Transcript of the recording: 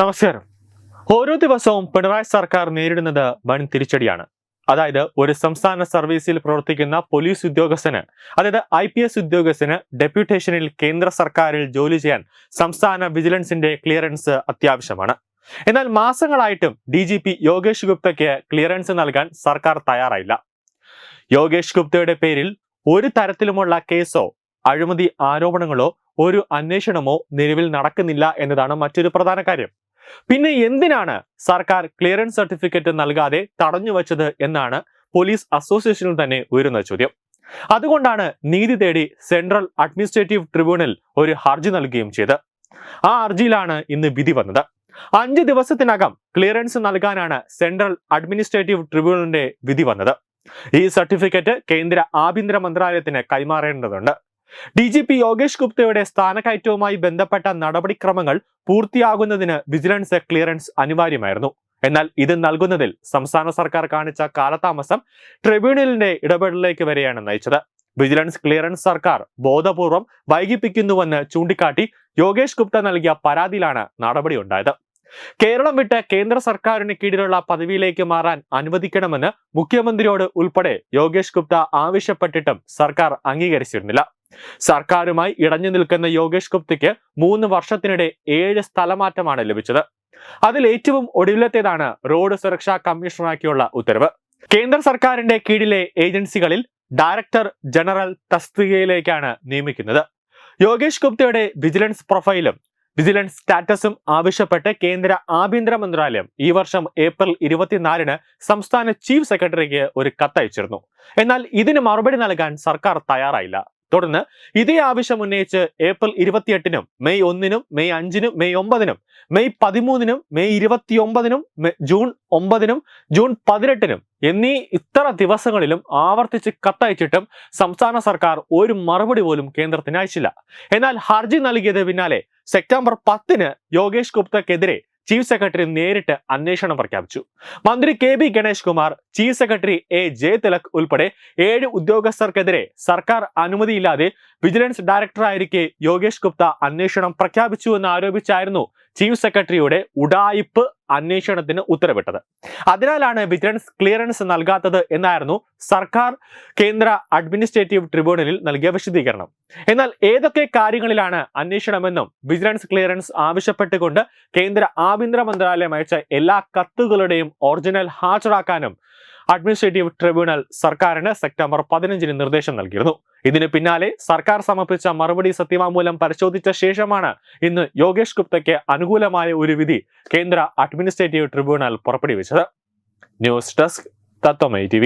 നമസ്കാരം. ഓരോ ദിവസവും പിണറായി സർക്കാർ നേരിടുന്നത് വൻ തിരിച്ചടിയാണ്. അതായത് ഒരു സംസ്ഥാന സർവീസിൽ പ്രവർത്തിക്കുന്ന പോലീസ് ഉദ്യോഗസ്ഥന്, അതായത് IPS ഉദ്യോഗസ്ഥന് ഡെപ്യൂട്ടേഷനിൽ കേന്ദ്ര സർക്കാരിൽ ജോലി ചെയ്യാൻ സംസ്ഥാന വിജിലൻസിന്റെ ക്ലിയറൻസ് അത്യാവശ്യമാണ്. എന്നാൽ മാസങ്ങളായിട്ടും DGP യോഗേഷ് ഗുപ്തയ്ക്ക് ക്ലിയറൻസ് നൽകാൻ സർക്കാർ തയ്യാറായില്ല. യോഗേഷ് ഗുപ്തയുടെ പേരിൽ ഒരു തരത്തിലുമുള്ള കേസോ അഴിമതി ആരോപണങ്ങളോ ഒരു അന്വേഷണമോ നിലവിൽ നടക്കുന്നില്ല എന്നതാണ് മറ്റൊരു പ്രധാന കാര്യം. പിന്നെ എന്തിനാണ് സർക്കാർ ക്ലിയറൻസ് സർട്ടിഫിക്കറ്റ് നൽകാതെ തടഞ്ഞുവച്ചത് എന്നാണ് പോലീസ് അസോസിയേഷനിൽ തന്നെ ഉയരുന്ന ചോദ്യം. അതുകൊണ്ടാണ് നീതി തേടി സെൻട്രൽ അഡ്മിനിസ്ട്രേറ്റീവ് ട്രിബ്യൂണൽ ഒരു ഹർജി നൽകുകയും ചെയ്തത്. ആ ഹർജിയിലാണ് ഇന്ന് വിധി വന്നത്. 5 ദിവസത്തിനകം ക്ലിയറൻസ് നൽകാനാണ് സെൻട്രൽ അഡ്മിനിസ്ട്രേറ്റീവ് ട്രിബ്യൂണലിന്റെ വിധി വന്നത്. ഈ സർട്ടിഫിക്കറ്റ് കേന്ദ്ര ആഭ്യന്തര മന്ത്രാലയത്തിന് കൈമാറേണ്ടതുണ്ട്. DGP യോഗേഷ് ഗുപ്തയുടെ സ്ഥാനക്കയറ്റവുമായി ബന്ധപ്പെട്ട നടപടിക്രമങ്ങൾ പൂർത്തിയാകുന്നതിന് വിജിലൻസ് ക്ലിയറൻസ് അനിവാര്യമായിരുന്നു. എന്നാൽ ഇത് നൽകുന്നതിൽ സംസ്ഥാന സർക്കാർ കാണിച്ച കാലതാമസം ട്രിബ്യൂണലിന്റെ ഇടപെടലിലേക്ക് വരെയാണ് നയിച്ചത്. വിജിലൻസ് ക്ലിയറൻസ് സർക്കാർ ബോധപൂർവം വൈകിപ്പിക്കുന്നുവെന്ന് ചൂണ്ടിക്കാട്ടി യോഗേഷ് ഗുപ്ത നൽകിയ പരാതിയിലാണ് നടപടി ഉണ്ടായത്. കേരളം വിട്ട് കേന്ദ്ര സർക്കാരിന് കീഴിലുള്ള പദവിയിലേക്ക് മാറാൻ അനുവദിക്കണമെന്ന് മുഖ്യമന്ത്രിയോട് ഉൾപ്പെടെ യോഗേഷ് ഗുപ്ത ആവശ്യപ്പെട്ടിട്ടും സർക്കാർ അംഗീകരിച്ചിരുന്നില്ല. സർക്കാരുമായി ഇടഞ്ഞു നിൽക്കുന്ന യോഗേഷ് ഗുപ്തയ്ക്ക് 3 വർഷത്തിനിടെ 7 സ്ഥലമാറ്റമാണ് ലഭിച്ചത്. അതിൽ ഏറ്റവും ഒടുവിലത്തേതാണ് റോഡ് സുരക്ഷാ കമ്മീഷണറാക്കിയുള്ള ഉത്തരവ്. കേന്ദ്ര സർക്കാരിന്റെ കീഴിലെ ഏജൻസികളിൽ ഡയറക്ടർ ജനറൽ തസ്തികയിലേക്കാണ് നിയമിക്കുന്നത്. യോഗേഷ് ഗുപ്തയുടെ വിജിലൻസ് പ്രൊഫൈലും വിജിലൻസ് സ്റ്റാറ്റസും ആവശ്യപ്പെട്ട് കേന്ദ്ര ആഭ്യന്തര മന്ത്രാലയം ഈ വർഷം ഏപ്രിൽ 24-ന് സംസ്ഥാന ചീഫ് സെക്രട്ടറിക്ക് ഒരു കത്തയച്ചിരുന്നു. എന്നാൽ ഇതിന് മറുപടി നൽകാൻ സർക്കാർ തയ്യാറായില്ല. തുടർന്ന് ഇതേ ആവശ്യം ഉന്നയിച്ച് ഏപ്രിൽ 28-നും മെയ് 1-നും മെയ് 5-നും മെയ് 9-നും മെയ് 13-നും മെയ് 29-നും ജൂൺ 9-നും ജൂൺ 18-നും എന്നീ ഇത്ര ദിവസങ്ങളിലും ആവർത്തിച്ച് കത്തയച്ചിട്ടും സംസ്ഥാന സർക്കാർ ഒരു മറുപടി പോലും കേന്ദ്രത്തിന് അയച്ചില്ല. എന്നാൽ ഹർജി നൽകിയത് പിന്നാലെ സെപ്റ്റംബർ 10-ന് യോഗേഷ് ഗുപ്തക്കെതിരെ ചീഫ് സെക്രട്ടറി നേരിട്ട് അന്വേഷണം പ്രഖ്യാപിച്ചു. മന്ത്രി KB Ganesh Kumar, chief secretary Jayathilak ഉൾപ്പെടെ 7 ഉദ്യോഗസ്ഥർക്കെതിരെ സർക്കാർ അനുമതിയില്ലാതെ വിജിലൻസ് ഡയറക്ടറായിരിക്കെ യോഗേഷ് ഗുപ്ത അന്വേഷണം പ്രഖ്യാപിച്ചു എന്ന് ആരോപിച്ചായിരുന്നു ചീഫ് സെക്രട്ടറിയുടെ ഉഡായിപ്പ് അന്വേഷണത്തിന് ഉത്തരവിട്ടത്. അതിനാലാണ് വിജിലൻസ് ക്ലിയറൻസ് നൽകാത്തത് എന്നായിരുന്നു സർക്കാർ കേന്ദ്ര അഡ്മിനിസ്ട്രേറ്റീവ് ട്രിബ്യൂണലിൽ നൽകിയ വിശദീകരണം. എന്നാൽ ഏതൊക്കെ കാര്യങ്ങളിലാണ് അന്വേഷണമെന്നും വിജിലൻസ് ക്ലിയറൻസ് ആവശ്യപ്പെട്ടുകൊണ്ട് കേന്ദ്ര ആഭ്യന്തര മന്ത്രാലയം അയച്ച എല്ലാ കത്തുകളുടെയും ഒറിജിനൽ ഹാജരാക്കാനും അഡ്മിനിസ്ട്രേറ്റീവ് ട്രിബ്യൂണൽ സർക്കാരിന് സെപ്റ്റംബർ 15-ന് നിർദ്ദേശം നൽകിയിരുന്നു. ഇതിന് പിന്നാലെ സർക്കാർ സമർപ്പിച്ച മറുപടി സത്യവാങ്മൂലം പരിശോധിച്ച ശേഷമാണ് ഇന്ന് യോഗേഷ് ഗുപ്തയ്ക്ക് അനുകൂലമായ ഒരു വിധി കേന്ദ്ര അഡ്മിനിസ്ട്രേറ്റീവ് ട്രിബ്യൂണൽ പുറപ്പെടുവിച്ചത്. ന്യൂസ് ഡെസ്ക് തത്വമൈ TV.